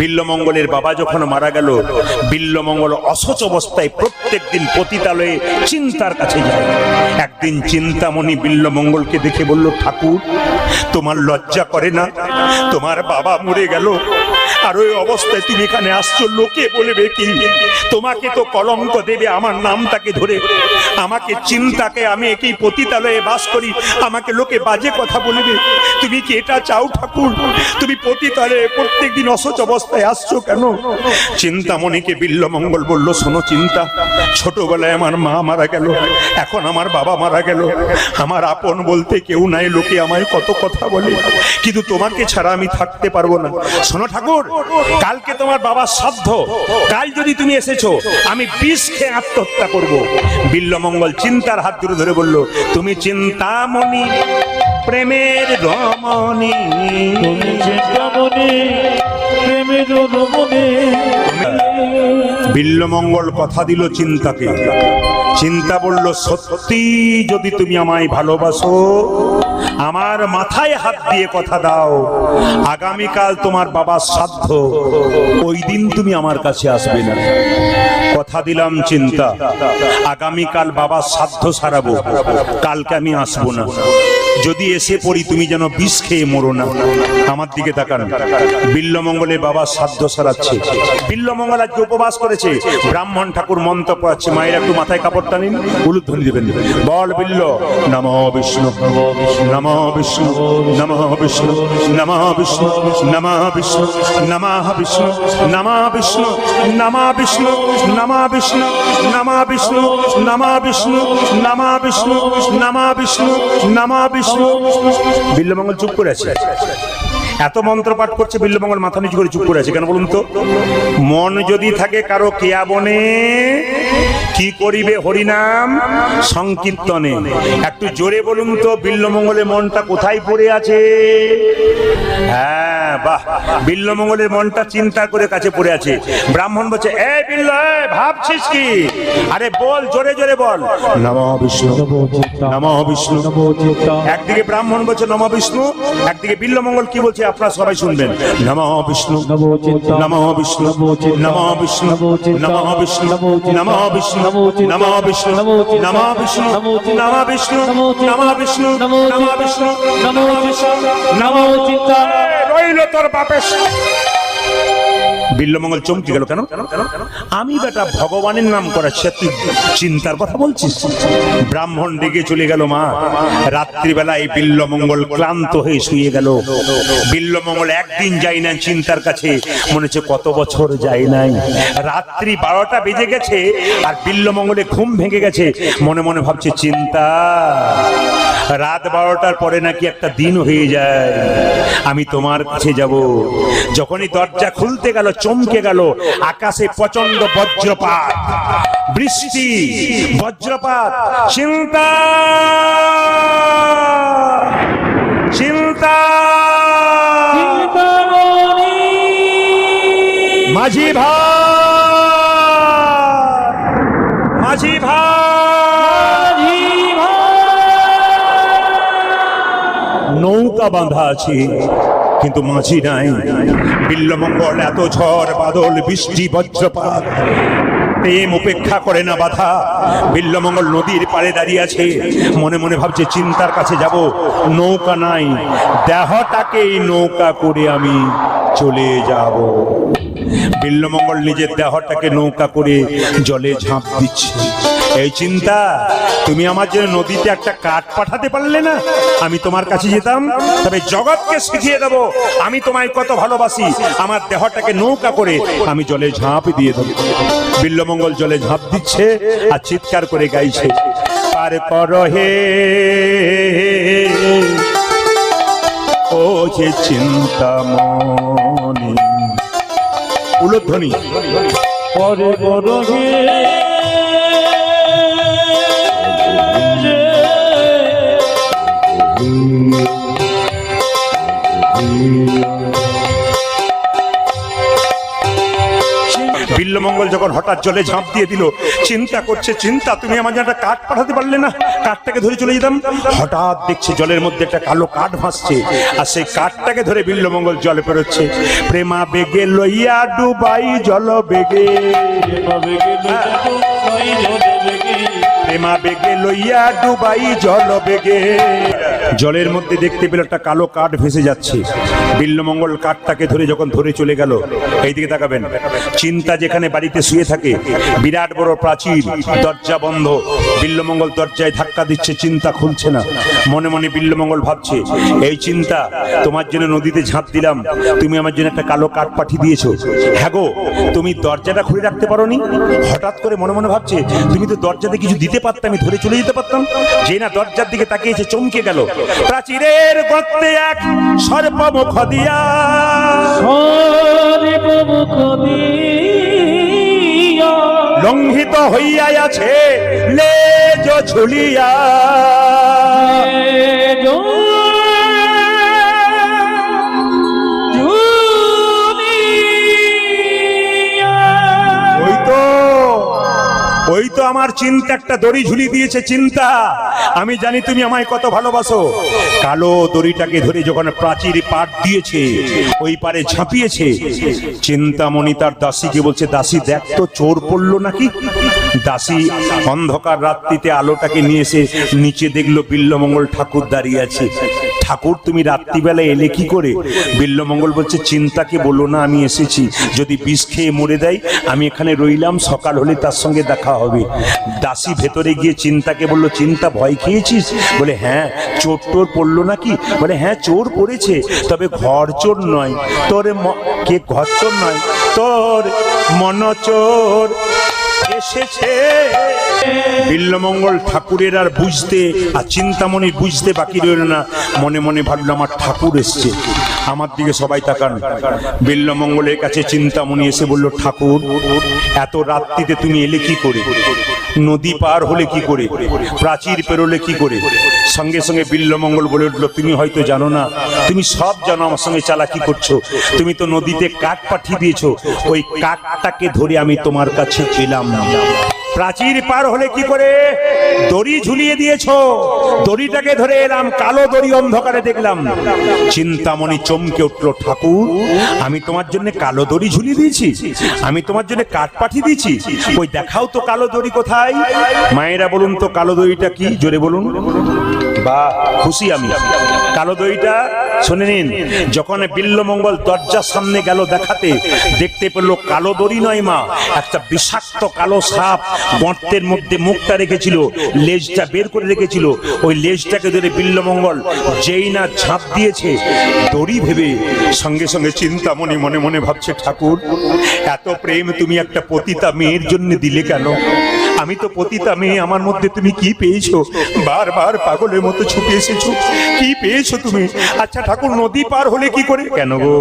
বিল্লমঙ্গলের বাবা যখন মারা গেল, বিল্লমঙ্গল অসচ অবস্থায় প্রত্যেক দিন পতিতালয়ে চিন্তার কাছে যায়। একদিন চিন্তামণি বিল্লমঙ্গলকে দেখে বলল, ঠাকুর তোমার লজ্জা করে না? তোমার বাবা মরে গেল, আর ওই অবস্থায় তুমি এখানে আসছো, লোকে বলবে কি? তোমাকে তো কলঙ্ক দেবে আমার নামটাকে ধরে। আমাকে চিন্তাকে, আমি একই পতিতালয়ে বাস করি, আমাকে লোকে বাজে কথা বলবে। তুমি কি এটা চাও ঠাকুর? তুমি পতিতালয়ে প্রত্যেকদিন অসচ অবস্থায় আসছো কেন? চিন্তামণিকে বিল্লমঙ্গল বলল, শোনো চিন্তা, ছোটবেলায় আমার মা মারা গেল, এখন আমার বাবা মারা গেল, আমার আপন বলতে কেউ নাই, লোকে আমায় কত কথা বলে, কিন্তু তোমাকে ছাড়া আমি থাকতে পারবো না। শোনো ঠাকুর, কালকে তোমার বাবার শ্রাদ্ধ, কাল যদি তুমি এসেছো, আমি বিষ খেয়ে আত্মহত্যা করব। বিল্লমঙ্গল চিন্তার হাত ধরে ধরে বলল, তুমি চিন্তামণি প্রেমের রমণী, তুমি চিন্তামণি প্রেমের রমণী। বিল্লমঙ্গল কথা দিল চিন্তাকে। চিন্তা বলল, সত্যি যদি তুমি আমায় ভালোবাসো, আমার মাথায় হাত দিয়ে কথা দাও, আগামীকাল তোমার বাবার শ্রাদ্ধ, ওই দিন তুমি আমার কাছে আসবে না। কথা দিলাম চিন্তা, আগামীকাল বাবার শ্রাদ্ধ সারাবো, কালকে আমি আসবো না। যদি এসে পড়ি তুমি যেন বিষ খেয়ে মরো না। আমার দিকে তাকান। বিল্লমঙ্গলে বাবা শ্রাদ্ধ সারাচ্ছে। বিল্লমঙ্গল আজকে উপবাস করেছে। ব্রাহ্মণ ঠাকুর মন্ত্র পড়াচ্ছে। মায়ের একটু মাথায় কাপড়টা নিন, উলুধ্বনি দেবেন। বল বিল্ল নমঃ বিষ্ণু নমঃ বিষ্ণু নমঃ বিষ্ণু নমঃ বিষ্ণু নমঃ বিষ্ণু নমঃ বিষ্ণু নমঃ বিষ্ণু নমঃ বিষ্ণু নমঃ বিষ্ণু নমঃ বিষ্ণু নমঃ বিষ্ণু নমঃ বিষ্ণু নমঃ বিষ্ণু নমঃ বিষ্ণু। বিল্লমঙ্গল চুপ করে আছে। এত মন্ত্র পাঠ করছে, বিল্লমঙ্গল মাথা নিচু করে চুপ করে আছে কেন বলুন তো? মন যদি থাকে কারো কেয়া বনে, কি করিবে হরিনাম সংকীর্তনে। একটু জোরে বলুন তো, বিল্লমঙ্গলের মনটা কোথায় পড়ে আছে? হ্যাঁ বাহ, বিল্লমঙ্গলের মনটা চিন্তা করে কাছে পড়ে আছে। ব্রাহ্মণ বলছে, এ বিল্ল, ভাবছিস কি? আরে বল, জোরে জোরে বল, নমঃ বিষ্ণু নমঃ বিষ্ণু। একদিকে ব্রাহ্মণ বলছে নমঃ বিষ্ণু, একদিকে বিল্লমঙ্গল কি বলছে আপনারা সবাই শুনবেন। নমঃ বিষ্ণু নমঃ বিষ্ণু নমঃ বিষ্ণু নমঃ বিষ্ণু নমঃ বিষ্ণু নমঃ বিষ্ণু নমঃ বিষ্ণু নমঃ বিষ্ণু নমঃ বিষ্ণু নমঃ বিষ্ণু নমঃ বিষ্ণু নমঃ চিন্তা রইল তোর বাপের। বিল্লমঙ্গল চমকে গেল। কেন? আমি বেটা ভগবানের নাম করাচ্ছি, তুই চিন্তার কথা বলছিস? ব্রাহ্মণ ডেকে চলে গেল। মা রাত্রিবেলায় বিল্লমঙ্গল ক্লান্ত হয়ে শুয়ে গেল। বিল্লমঙ্গল একদিন যাই না চিন্তার কাছে, মনে হচ্ছে কত বছর যাই নাই। রাত্রি 12টা বেজে গেছে আর বিল্লমঙ্গলে ঘুম ভেঙে গেছে। মনে মনে ভাবছে, চিন্তা, রাত 12টার পরে নাকি একটা দিন হয়ে যায়, আমি তোমার কাছে যাব। যখনই দরজা খুলতে গেল চমকে গেল। আকাশে প্রচন্ড বজ্রপাত, বৃষ্টি, বজ্রপাত। চিন্তা চিন্তা মাঝি ভাই, মাঝি ভাই, নৌকা বাঁধা আছে কিন্তু মাঝি নাই। বিল্লমঙ্গল এত ঝড় বাদল বৃষ্টি বজ্রপাত প্রেম উপেক্ষা করে না বাধা। বিল্লমঙ্গল নদীর পাড়ে দাঁড়িয়ে আছে, মনে মনে ভাবছে চিন্তার কাছে যাব। নৌকা নাই, দেহটাকে নৌকা করে আমি চলে যাব। বিল্লমঙ্গল নিজের দেহটাকে নৌকা করে জলে ঝাঁপ দিচ্ছে। এই চিন্তা, তুমি আমার জন্য নদীতে একটা কাঠ পাঠাতে পারলে না? আমি তোমার কাছে যেতাম, তবে জগৎকে শিখিয়ে দেব আমি তোমায় কত ভালোবাসি। আমার দেহটাকে নৌকা করে আমি জলে ঝাঁপ দিয়ে দেব। বিল্লমঙ্গল জলে ঝাঁপ দিচ্ছে আর চিৎকার করে গাইছে, পার কর হে ও যে চিন্তামণি। উলধ্বনি পরে বড় হে বিল্লমঙ্গল যখন হঠাৎ জলে ঝাঁপ দিয়ে দিল, চিন্তা করছে, চিন্তা, তুমি আমার জন্য একটা কাঠ পাঠাতে পারলে না? কাঠটাকে ধরে চলে যেতাম। হঠাৎ দেখছে জলের মধ্যে একটা কালো কাঠ ভাসছে, আর সেই কাঠটাকে ধরে বিল্লমঙ্গল জলে পেরোচ্ছে। প্রেমা বেগে লইয়া ডুবাই জল বেগে, প্রেমা বেগে লইয়া ডুবাই জল বেগে। জলের মধ্যে দেখতে পেল একটা কালো কাঠ ভেসে যাচ্ছে। বিল্লমঙ্গল কাঠটাকে ধরে যখন ধরে চলে গেল, এইদিকে তাকাবেন, চিন্তা যেখানে বাড়িতে শুয়ে থাকে, বিরাট বড় প্রাচীর, দরজা বন্ধ। বিল্লমঙ্গল দরজায় ধাক্কা দিচ্ছে, চিন্তা খুলছে না। মনে মনে বিল্লমঙ্গল ভাবছে, এই চিন্তা, তোমার জন্য নদীতে ঝাঁপ দিলাম, তুমি আমার জন্য একটা কালো কাঠ পাঠিয়ে দিয়েছো। হ্যাঁ গো, তুমি দরজাটা খুলে রাখতে পারোনি? হঠাৎ করে মনে মনে ভাবছে, তুমি তো দরজাতে কিছু দিতে পারতাম, আমি ধরে চলে যেতে পারতাম। যে না দরজার দিকে তাকিয়েছে, চমকে গেল। প্রাচীরের গর্তে এক সর্পমুখ দিয়া, সর্বমুখ দিয়া লঙ্ঘিত হইয়া আছে লেজ ঝুলিয়া, ওই তো আমার চিন্তা একটা দড়ি ঝুলিয়ে দিয়েছে চিন্তা। আমি জানি তুমি আমায় কত ভালোবাসো। কালো দড়িটাকে ধরে যখন প্রাচীর পাট দিয়েছে, ওই পারে ঝাঁপিয়েছে, চিন্তামণি তার দাসীকে বলছে, দাসী দেখ তো চোর পড়লো নাকি। দাসী অন্ধকার রাত্রিতে আলোটাকে নিয়ে এসে নিচে দেখলো বিল্লমঙ্গল ঠাকুর দাঁড়িয়ে আছে। ঠাকুর তুমি রাত্রিবেলা এলে কি করে? বিল্লমঙ্গল বলছে, চিন্তাকে বলো না আমি এসেছি, যদি বিষ খেয়ে মরে দেয় আমি এখানে রইলাম, সকাল হলে তার সঙ্গে দেখা হবে। দাসী ভেতরে গিয়ে চিন্তাকে বললো, চিন্তা ভয় খেয়েছিস? বলে হ্যাঁ। চোর টোর পড়লো নাকি? বলে হ্যাঁ চোর পড়েছে, তবে ঘর চোর নয়, তোর কে ঘর চোর নয়, তোর মনচোর এসেছে। বিল্লমঙ্গল ঠাকুরের আর বুঝতে আর চিন্তামণি বুঝতে বাকি রইল না। মনে মনে ভাবলো আমার ঠাকুর এসছে, আমার দিকে সবাই তাকান। বিল্লমঙ্গলের কাছে চিন্তামণি এসে বলল, ঠাকুর এত রাত্রিতে তুমি এলে কি করে? নদী পার হলে কি করে? প্রাচীর পেরোলে কি করে? সঙ্গে সঙ্গে বিল্লমঙ্গল বলে উঠল, তুমি হয়তো জানো না, তুমি সব জানো আমার সঙ্গে চালাকি করছো। তুমি তো নদীতে কাঠ পাঠিয়ে দিয়েছো, ওই কাঠটাকে ধরে আমি তোমার কাছে এলাম। প্রাচীর পার হলে কি করে? দড়ি ঝুলিয়ে দিয়েছো, দড়িটাকে ধরে এলাম, কালো দড়ি অন্ধকারে দেখলাম। চিন্তামণি চমকে উঠলো, ঠাকুর আমি তোমার জন্য কালো দড়ি ঝুলিয়ে দিয়েছি? আমি তোমার জন্য কাঠ পাঠিয়ে দিয়েছি? ওই দেখাও তো কালো দড়ি কোথায়। মায়েরা বলুন তো কালো দড়িটা কি, জোরে বলুন। বা খুশি আমি। কালো দড়িটা শুনে নিন। যখন বিল্লমঙ্গল দরজার সামনে গেল দেখাতে, দেখতে পেল কালো দড়ি নয় মা, একটা বিষাক্ত কালো সাপ গর্তের মধ্যে মুখটা রেখেছিল, লেজটা বের করে রেখেছিল। ওই লেজটাকে ধরে বিল্লমঙ্গল যেই না ঝাঁপ দিয়েছে, দড়ি ভেবে সঙ্গে সঙ্গে চিন্তামণি মনে মনে ভাবছে, ঠাকুর এত প্রেম তুমি একটা পতিতা মেয়ের জন্য দিলে কেন? আমি তো পতিতা মেয়ে, আমার মধ্যে তুমি কি পেয়েছো? বারবার পাগলের মতো ছুটে এসেছো, কি পেয়েছো তুমি? আচ্ছা ঠাকুর নদী পার হলে কি করে? কেন গো,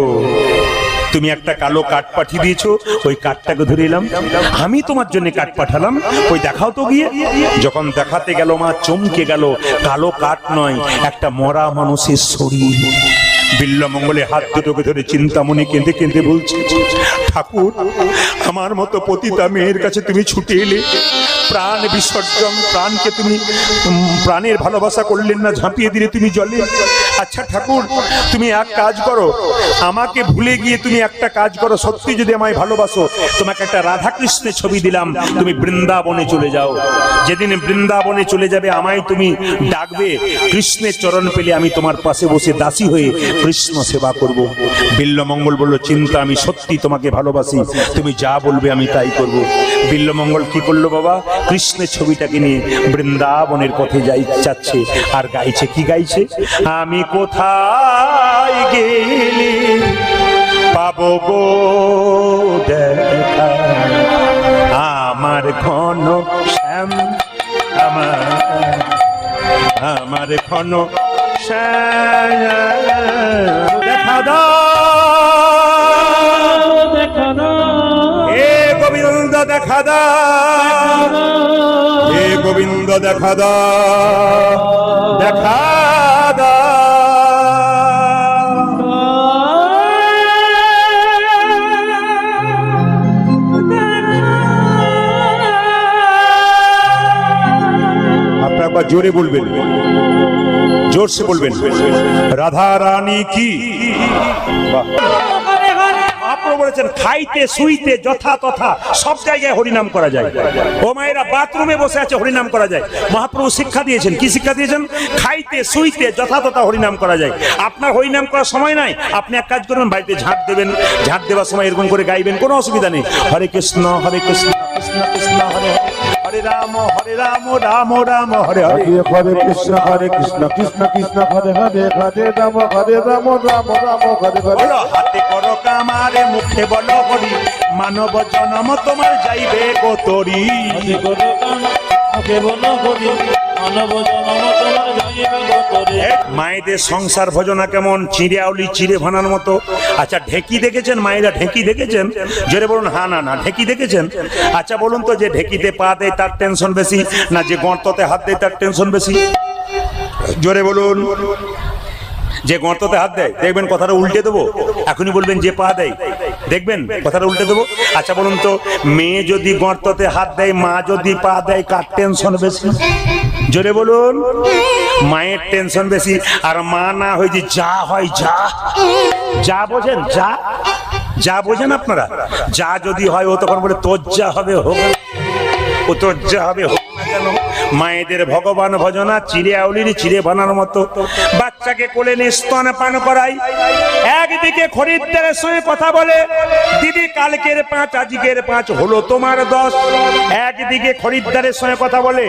তুমি একটা কালো কাঠ পাঠিয়ে দিয়েছো, ওই কাঠটাকে ধরে এলাম। আমি তোমার জন্য কাঠ পাঠালাম, ওই দেখাও তো গিয়ে। যখন দেখাতে গেল মা চমকে গেল, কালো কাঠ নয়, একটা মরা মানুষের শরীর। বিল্লমঙ্গলে হাত দুটোকে ধরে চিন্তামণি কেঁদে কেঁদে বলছে, ঠাকুর আমার মতো পতিতা মেয়ের কাছে তুমি ছুটে এলে, প্রাণ বিসর্জন, প্রাণকে তুমি প্রাণের ভালোবাসা করলেন না, ঝাঁপিয়ে দিলে তুমি জলে। আচ্ছা ঠাকুর তুমি এক কাজ করো, আমাকে ভুলে গিয়ে তুমি একটা কাজ করো, সত্যি যদি আমায় ভালোবাসো, তোমাকে একটা রাধা কৃষ্ণের ছবি দিলাম, তুমি বৃন্দাবনে চলে যাও। যেদিন বৃন্দাবনে চলে যাবে আমায় তুমি ডাকবে, কৃষ্ণের চরণ পেলে আমি তোমার পাশে বসে দাসী হয়ে কৃষ্ণ সেবা করব। বিল্লমঙ্গল বলল, চিন্তা আমি সত্যি তোমাকে ভালোবাসি, তুমি যা বলবে আমি তাই করব। বিল্লমঙ্গল কি করলো বাবা, কৃষ্ণের ছবিটাকে নিয়ে বৃন্দাবনের পথে যাচ্ছে আর গাইছে। কি গাইছে? আমি কোথায় গেলে পাবো গো দেখা আমার ঘন শ্যাম, আমার ঘন শ্যাম, দেখা দাও, দেখা দাও, হে গোবিন্দ দেখা দাও, হে গোবিন্দ দেখা দাও, দেখা দাও। আপনারা জোরে বলবেন, জোরসে বলবেন, রাধা রানী কি। মহাপ্রভু বলেছেন খাইতে শুইতে যথা তথা সব জায়গায় হরিনাম করা যায়। ও মায়েরা বাথরুমে বসে আছে হরিনাম করা যায়। মহাপ্রভু শিক্ষা দিয়েছেন, কি শিক্ষা দিয়েছেন? খাইতে শুইতে যথা তথা হরিনাম করা যায়। আপনার হরিনাম করার সময় নাই, আপনি এক কাজ করবেন, বাড়িতে ঝাঁট দেবেন, ঝাঁট দেওয়ার সময় এরকম করে গাইবেন, কোনো অসুবিধা নেই। হরে কৃষ্ণ হরে কৃষ্ণ কৃষ্ণ কৃষ্ণ হরে হরে, হরে রাম রাম রাম হরে হরে, হরে কৃষ্ণ কৃষ্ণ কৃষ্ণ হরে হরে, হরে রাম রাম রাম হরে হরে। বলো হাতে করো কামারে, মুখে বলো হরি, মানব জনম তোমার যাইবে গো তরি। মায়েদের সংসার ভজনা কেমন? চিড়ে আউলি চিড়ে ভানার মতো। আচ্ছা ঢেকি দেখেছেন মায়েরা? ঢেকি দেখেছেন? জোরে বলুন হ্যাঁ না না। ঢেকি দেখেছেন? আচ্ছা বলুন তো, যে ঢেকিতে পা দেয় তার টেনশন বেশি, না যে গর্ততে হাত দেয় তার টেনশন বেশি? জোরে বলুন। যে গর্ততে হাত দেয়, দেখবেন কথাটা উল্টে দেবো, এখনই বলবেন যে পা দেয়, দেখবেন কথাটা উল্টে দেবো। আচ্ছা বলুন তো, মেয়ে যদি গর্ততে হাত দেয়, মা যদি পা দেয়, কার টেনশন বেশি? জোরে বলুন। মায়ের টেনশন বেশি, আর মা না হয় যে যা হয় যা, যা বোঝেন, যা যা বোঝেন আপনারা, যা যদি হয় ও তখন বলে তোর যা হবে হোক, ও তোর যা হবে হোক না কেন। মায়েদের ভগবান ভজনা চিড়ে আউলির চিড়ে বানার মতো। বাচ্চাকে কোলে নিয়ে স্তন পান করাই, একদিকে খরিদ্দারের সঙ্গে কথা বলে, দিদি কালকের 5 আজকের 5 হলো তোমার 10। একদিকে খরিদ্দারের সঙ্গে কথা বলে,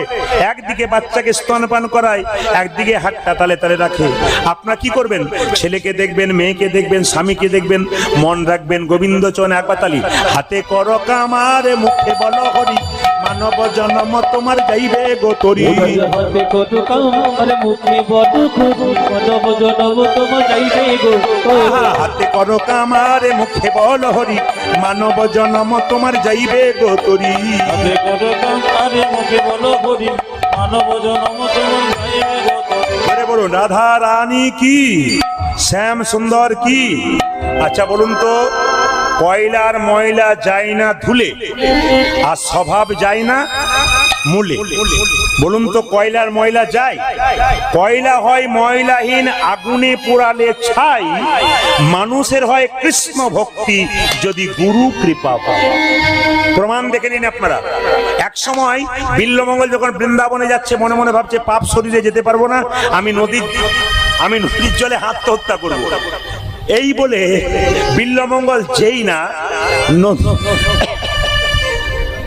একদিকে বাচ্চাকে স্তন পান করায়, একদিকে হাতটা তালে তালে রাখে। আপনারা কি করবেন? ছেলেকে দেখবেন, মেয়েকে দেখবেন, স্বামীকে দেখবেন, মন রাখবেন গোবিন্দ চরণে একবাতালি। হাতে করো কামার, মুখে বলো হরি, মানব জন্ম তোমার যাইবে গো তরি। হাতে কত কামার, মুখে বড় খুরি, মানব জনম তোমার যাইবে গো তরি। হাতে করো কামার, মুখে বল হরি, মানব জন্ম তোমার যাইবে গো তরি। হাতে কত কামার, মুখে বড় খুরি, মানব জনম তোমার যাইবে গো তরি। আরে বলুন রাধা রানী কি, শ্যাম সুন্দর কি। আচ্ছা বলুন তো, কয়লার ময়লা যায় না ধুলে, আর স্বভাব যায় না মূলে। বলুন তো, কয়লার ময়লা যায়? কয়লা হয় ময়লাহীন, আগুনে পোড়ালে ছাই। মানুষের হয় কৃষ্ণ ভক্তি, যদি গুরু কৃপা পায়। প্রমাণ দেখে নিন আপনারা। এক সময় বিল্লমঙ্গল যখন বৃন্দাবনে যাচ্ছে, মনে মনে ভাবছে পাপ শরীরে যেতে পারবো না, আমি নদীর জলে আত্মহত্যা করবো। এই বলে বিল্লমঙ্গল যেই না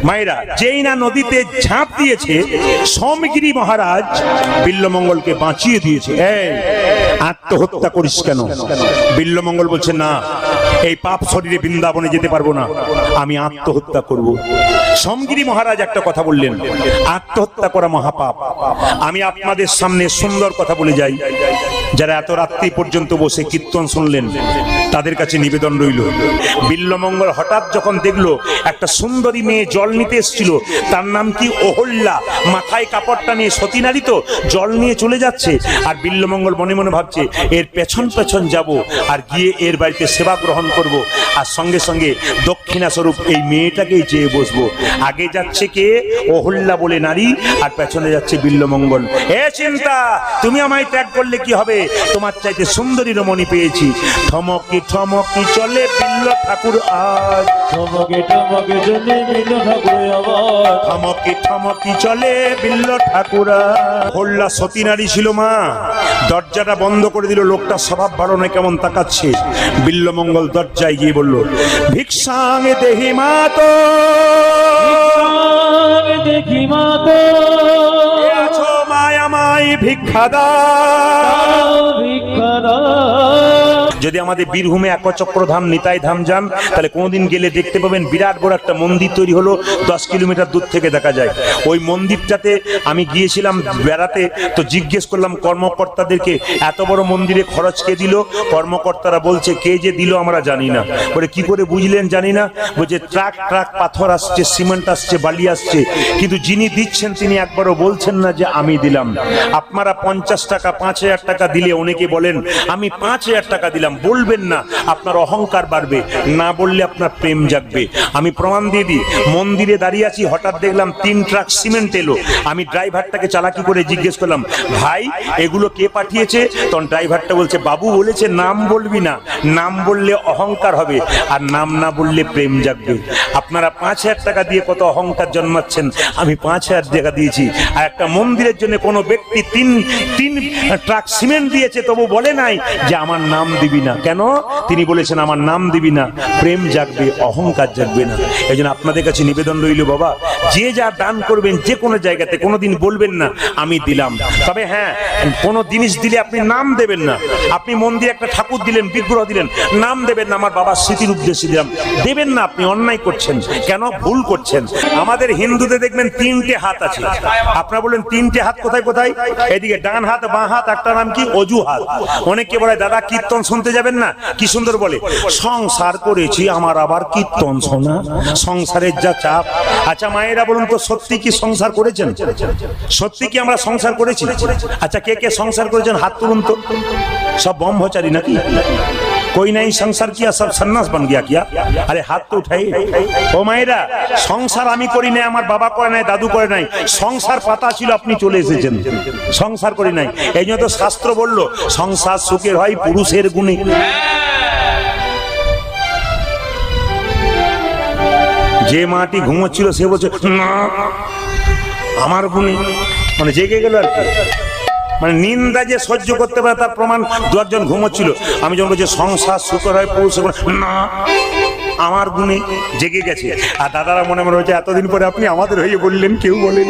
মায়েরা যেই না নদীতে ঝাঁপ দিয়েছে, সোমগিরি মহারাজ বিল্লমঙ্গলকে বাঁচিয়ে দিয়েছে। এই আত্মহত্যা করিস কেন? বিল্লমঙ্গল বলছে না, এই পাপ শরীরে বৃন্দাবনে যেতে পারবো না, আমি আত্মহত্যা করব। সোমগিরি মহারাজ একটা কথা বললেন, আত্মহত্যা করা মহাপাপ। আমি আপনাদের সামনে সুন্দর কথা বলে যাই। যারা এত রাত্রি পর্যন্ত বসে কীর্তন শুনলেন, তাদের কাছে নিবেদন রইল, বিল্লমঙ্গল হঠাৎ যখন দেখলো একটা সুন্দরী মেয়ে জল নিতে এসেছিল, তার নাম কি অহল্যা, মাথায় কাপড়টা নিয়ে, সতী নারী তো, জল নিয়ে চলে যাচ্ছে। আর বিল্লমঙ্গল মনে মনে ভাবছে এর পেছন পেছন যাব, আর গিয়ে এর বাড়িতে সেবা গ্রহণ করব, আর সঙ্গে সঙ্গে দক্ষিণা স্বরূপ এই মেয়েটাকেই চেয়ে বসবো। আগে যাচ্ছে কে? অহল্যা বলে নারী, আর পেছনে যাচ্ছে বিল্লমঙ্গল। এ চিন্তা, তুমি আমায় ত্যাগ করলে কি হবে? তোমার চাইতে সুন্দরী রমণী পেয়েছি। ঠমকি ঠমকি চলে বিল্ল ঠাকুর আজ, ঠমকে ঠমকে চলে বিল্ল ঠাকুর আবার। ঠমকি ঠমকি চলে বিল্ল ঠাকুর। অহল্যা সতী নারী ছিল মা, দরজাটা বন্ধ করে দিল। লোকটা স্বভাব ভালো নয়, কেমন তাকাচ্ছে। বিল্লমঙ্গল দরজায় গিয়ে বলল, ভিক্ষাং দেহি মাতো, দেখি মা তো আছো মায়া মাই ভিক্ষা দাও। ভিক্ষা দাও। যদি আমাদের বীরভূমে একচক্র ধাম, নিতাই ধাম যান, তাহলে কোনোদিন গেলে দেখতে পাবেন বিরাট বড় একটা মন্দির তৈরি হলো, 10 কিলোমিটার দূর থেকে দেখা যায়। ওই মন্দিরটাতে আমি গিয়েছিলাম বেড়াতে, তো জিজ্ঞেস করলাম কর্মকর্তাদেরকে, এত বড় মন্দিরে খরচ কে দিল? কর্মকর্তারা বলছে কে যে দিল আমরা জানি না। বলে কি করে বুঝলেন জানি না? বলছে ট্রাক ট্রাক পাথর আসছে, সিমেন্ট আসছে, বালি আসছে, কিন্তু যিনি দিচ্ছেন তিনি একবারও বলছেন না যে আমি দিলাম। আপনারা 50 টাকা 5000 টাকা দিলে অনেকে বলেন আমি 5000 টাকা দিলাম, বলবেন না, আপনার অহংকার বাড়বে, না বললে আপনার প্রেম জাগবে। আমি প্রমাণ দিয়ে দিই, মন্দিরে দাঁড়িয়ে আছি, হঠাৎ দেখলাম 3 ট্রাক সিমেন্ট এলো। আমি ড্রাইভারটাকে চালাকি করে জিজ্ঞেস করলাম, ভাই এগুলো কে পাঠিয়েছে? তখন ড্রাইভারটা বলছে, বাবু বলেছে নাম বলবি না, নাম বললে অহংকার হবে, আর নাম না বললে প্রেম জাগবে। আপনারা 5000 টাকা দিয়ে কত অহংকার জন্মাচ্ছেন, আমি 5000 টাকা দিয়েছি। আর একটা মন্দিরের জন্য কোনো ব্যক্তি 3 ট্রাক সিমেন্ট দিয়েছে, তবু বলে নাই যে আমার নাম দিবি না। কেন? তিনি বলেছেন আমার নাম দিবি না, প্রেম জাগবে, অহংকার জাগবে না। এই জন্য আপনাদের কাছে নিবেদন রইল, বাবা যে যা দান করবেন যে কোনো জায়গাতে কোনোদিন বলবেন না আমি দিলাম। তবে হ্যাঁ, কোনো জিনিস দিলে আপনি নাম দেবেন না। আপনি মন্দিরে একটা ঠাকুর দিলেন, বিগ্রহ দিলেন, নাম দেবেন না আমার বাবার স্মৃতির উদ্দেশ্যে দিলাম, দেবেন না। আপনি অন্যায় করছেন, কেন? ভুল করছেন। আমাদের হিন্দুদের দেখবেন 3টে হাত আছে। আপনারা বলেন 3টে হাত কোথায় কোথায়? এদিকে ডান হাত, বাঁ হাত, একটা নাম কি? অজু হাত। অনেকে বলে দাদা কীর্তন শুনতে যাবেন না, কি সুন্দর বলে, সংসার করেছি আমার আবার কীর্তন শোনা, সংসারের যা চাপ। আচ্ছা মায়েরা বলুন তো, সত্যি কি সংসার করেছেন? সত্যি কি আমরা সংসার করেছি? আচ্ছা কে কে সংসার করেছেন হাত তুলুন তো। সব ব্রহ্মচারী নাকি? कोई नहीं संसार किया सब सन्यास बन गया क्या? अरे हाथ तो उठाई। ও মায়েরা, সংসার আমি করি নাই, আমার বাবা করে নাই, দাদু করে নাই, সংসার পাতা ছিল আপনি চলে এসেছেন, সংসার করি নাই। এই জন্য তো শাস্ত্র বললো সংসার সুখের হয় পুরুষের গুণে। যে মাটি ঘুমোচ্ছিল সে বলছে না আমার গুণে, মানে জেগে গেল আর কি। মানে নিন্দা যে সহ্য করতে পারে তার প্রমাণ। দু একজন ঘুমোচ্ছিল, আমি যখন বলছি সংসার সুখের হয় পুরুষের গুণে, না আমার গুণে, জেগে গেছে। আর দাদারা মনে মনে হচ্ছে এতদিন পরে আপনি আমাদের হয়ে বললেন, কেউ বলেন।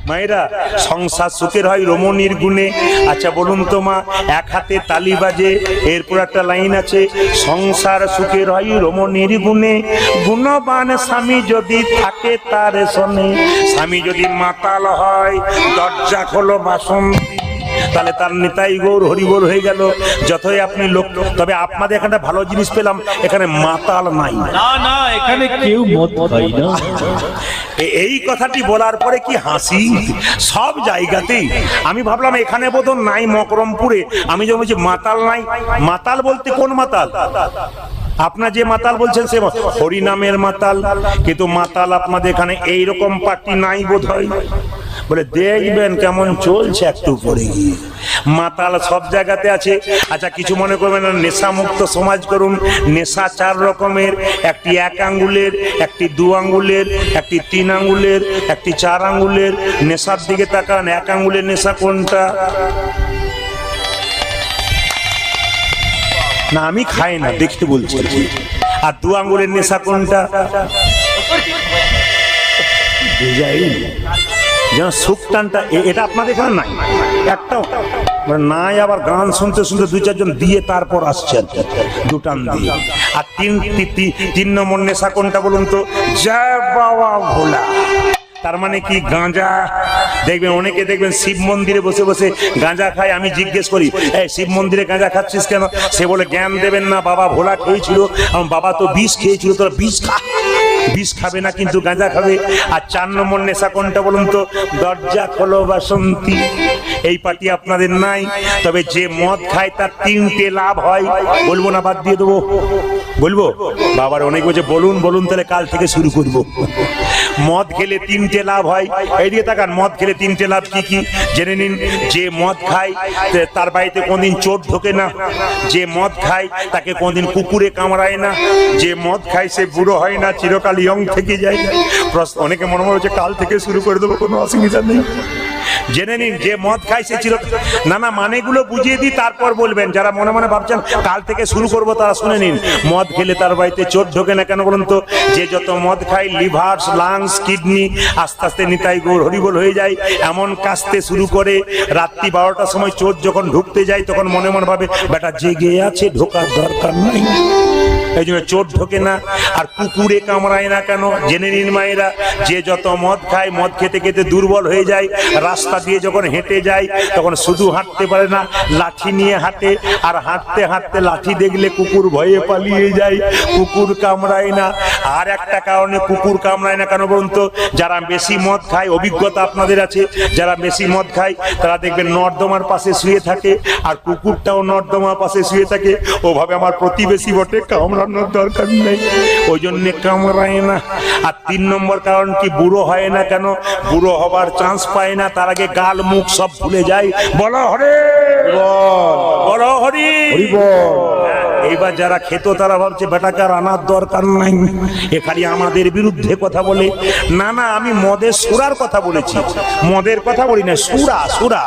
মায়েরা, সংসার সুখের হয় রমণীর গুণে। আচ্ছা বলুন তো মা, এক হাতে তালি বাজে, এরপর একটা লাইন আছে, সংসার সুখের হয় রমণীর গুণে, গুণবান স্বামী যদি থাকে তার শোনে। স্বামী যদি মাতাল হয় দরজা খোলো বাসন্তী, তাহলে তার নিতাই গৌর হরিবোল হয়ে গেল। যতই আপনি লোক, তবে আপনাদের এখানে ভালো জিনিস পেলাম, এখানে মাতাল নাই। না না, এখানে কেউ মদ খায় না। এই কথাটি বলার পরে কি হাসি সব জায়গাতেই। আমি ভাবলাম এখানে বোধহয় নাই, মকরমপুরে। আমি যখন বলছি মাতাল নাই, মাতাল বলতে কোন মাতাল? আপনার যে মাতাল বলছেন সে হরিনামের মাতাল, কিন্তু মাতাল আপনাদের এখানে এইরকম পার্টি নাই বোধহয়। বলে দেখবেন কেমন চলছে একটু পরে গিয়ে। মাতাল সব জায়গাতে আছে। আচ্ছা কিছু মনে করবেন না, নেশা মুক্ত সমাজ করুন। নেশা 4 রকমের, একটি 1 আঙ্গুলের, একটি 2 আঙ্গুলের, একটি 3 আঙ্গুলের, একটি 4 আঙ্গুলের। নেশার দিকে তাকান, 1 আঙ্গুলের নেশা কোনটা? না আমি খাই না, দেখতে বলছি। আর 2 আঙ্গুলের নেশা কোনটা? যেন সুখ টানটা, এটা আপনাদের এখানে নাই একটাও নাই। আবার গান শুনতে শুনতে 2-4 জন দিয়ে তারপর আসছেন 2 টান দিয়ে। আর 3 নম্বর নেশা কোনটা বলুন তো? জয় বাবা ভোলা। তার মানে কি? গাঁজা। দেখবেন অনেকে দেখবেন শিব মন্দিরে বসে বসে গাঁজা খায়। আমি জিজ্ঞেস করি, এই শিব মন্দিরে গাঁজা খাচ্ছিস কেন? সে বলে জ্ঞান দেবেন না, বাবা ভোলা খেয়েছিল, আমার বাবা তো বিষ খেয়েছিল, তোরা বিষ খা। বিষ খাবে না কিন্তু গাঁজা খাবে। আর 4 নম্বর নেশা কোনটা বলুন তো? দরজা খোলো বাসন্তী। এই পার্টি আপনাদের নাই। তবে যে মদ খায় তার 3টে লাভ হয়। বলবো না, বাদ দিয়ে দেবো? বলবো? বাবার অনেক বলছে বলুন বলুন, তাহলে কাল থেকে শুরু করব। মদ খেলে 3টে লাভ হয়। এইদিকে তাকান, মদ খেলে 3টে লাভ কি কি জেনে নিন। যে মদ খায় তার বাড়িতে কোনদিন চোর ঢোকে না। যে মদ খায় তাকে কোনদিন কুকুরে কামড়ায় না। যে মদ খায় সে বুড়ো হয় না, চিরকাল ইয়ং থেকে যায়। অনেকে মনে মনে হচ্ছে কাল থেকে শুরু করে দেবো, কোনো অসুবিধা নেই। জেনে নিন, যে মদ খায় সে না না মানেগুলো বুঝিয়ে দিই তারপর বলবেন। যারা মনে মনে ভাবছেন কাল থেকে শুরু করবো তারা শুনে নিন। মদ খেলে তার বাড়িতে চোর ঢোকে না কেন বলুন তো? যে যত মদ খায় লিভার, লাংস, কিডনি আস্তে আস্তে নিতাই গৌর হরিবোল হয়ে যায়। এমন কাশতে শুরু করে রাত্রি 12টার সময় চোর যখন ঢুকতে যায় তখন মনে মনে ভাবে বেটা জেগে আছে, ঢোকার দরকার নাই। এই জন্য চোর ঢোকে না। আর কুকুরে কামড়ায় না কেন? জেনে নিন মায়েরা, যে যত মদ খায় মদ খেতে খেতে দুর্বল হয়ে যায়। রাস্তা দিয়ে যখন হেঁটে যায় তখন শুধু হাঁটতে পারে না, লাঠি নিয়ে হাঁটে। আর হাঁটতে হাঁটতে লাঠি দেখলে কুকুর ভয়ে পালিয়ে যায়, কুকুর কামড়ায় না। আর একটা কারণে কুকুর কামড়ায় না কেন বলুন তো? যারা বেশি মদ খায়, অভিজ্ঞতা আপনাদের আছে, যারা বেশি মদ খায় তারা দেখবেন নর্দমার পাশে শুয়ে থাকে, আর কুকুরটাও নর্দমার পাশে শুয়ে থাকে। ওভাবে আমার প্রতিবেশী বটে, কামড়ানোর দরকার নেই, ওই জন্য কামড়ায় না। আর 3 নম্বর কারণ কি? বুড়ো হয় না কেন? বুড়ো হবার চান্স পায় না, তার আগে গাল মুখ সব ভুলে যায়। বলো হরে বলো হরি। এইবার যারা খেত তারা ভাবছে বেটাকে আর আনার দরকার নাই, এ খালি আমাদের বিরুদ্ধে কথা বলে। না না, আমি মদের সুরার কথা বলেছি, মদের কথা বলি না। সুরা, সুরা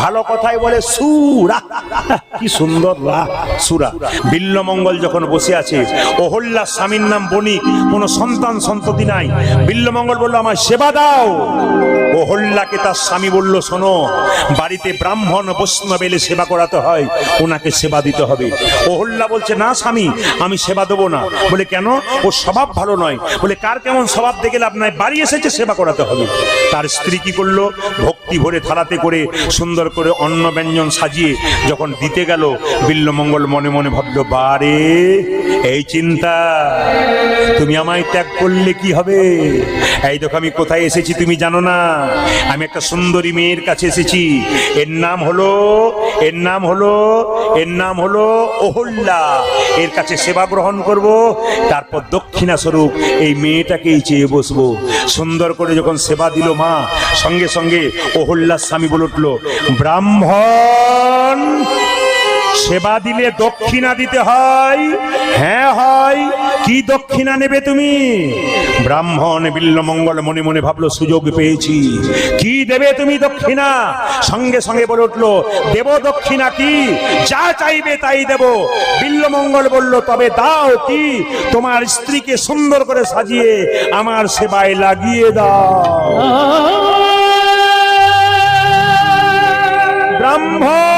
ভালো কথাই বলে, সুরা। কি সুন্দর সুরা। বিল্লমঙ্গল যখন বসে আছে, অহল্যা স্বামীর নাম বণিক, কোনো সন্তান সন্ততি নাই। বিল্লমঙ্গল বলল আমার সেবা দাও। অহল্যাকে তার স্বামী বলল শোনো, বাড়িতে ব্রাহ্মণ বৈষ্ণব এলে সেবা করাতে হয়, ওনাকে সেবা দিতে হবে। অহল্যা বলছে না স্বামী, আমি সেবা দেবো না। বলে কেন? ও স্বভাব ভালো নয়। বলে কার কেমন স্বভাব দেখে লাভ নাই, বাড়ি এসেছে সেবা করাতে হবে। তার স্ত্রী কি করলো? ভক্তি ভরে থালাতে করে সুন্দর করে অন্ন ব্যঞ্জন সাজিয়ে যখন দিতে গেল, বিল্লমঙ্গল মনে মনে ভাবলো বারে এই চিন্তা, তুমি আমায় ত্যাগ করলে কি হবে? এই দেখো আমি কোথায় এসেছি তুমি জানো না? আমি একটা সুন্দরী মেয়ের কাছে এসেছি। এর নাম হলো অহল্যা। এর কাছে সেবা গ্রহণ করব, তারপর দক্ষিণা স্বরূপ এই মেয়েটাকেই চেয়ে বসবো। সুন্দর করে যখন সেবা দিল মা, সঙ্গে সঙ্গে অহল্যার স্বামী বলে উঠল, ব্রাহ্মণ, সেবা দিলে দক্ষিণা দিতে হয়। হ্যাঁ হয়। কি দক্ষিণা নেবে তুমি? ব্রাহ্মণ বিল্বমঙ্গল মনে মনে ভাবলো, সুযোগ পেয়েছি। কি দেবে তুমি দক্ষিণা? সঙ্গে সঙ্গে বলে উঠলো, দেব দক্ষিণা কি? যা চাইবে তাই দেব। বিল্বমঙ্গল বলল, তবে দাও কি? তোমার স্ত্রীকে সুন্দর করে সাজিয়ে আমার সেবায় লাগিয়ে দাও। ব্রাহ্মণ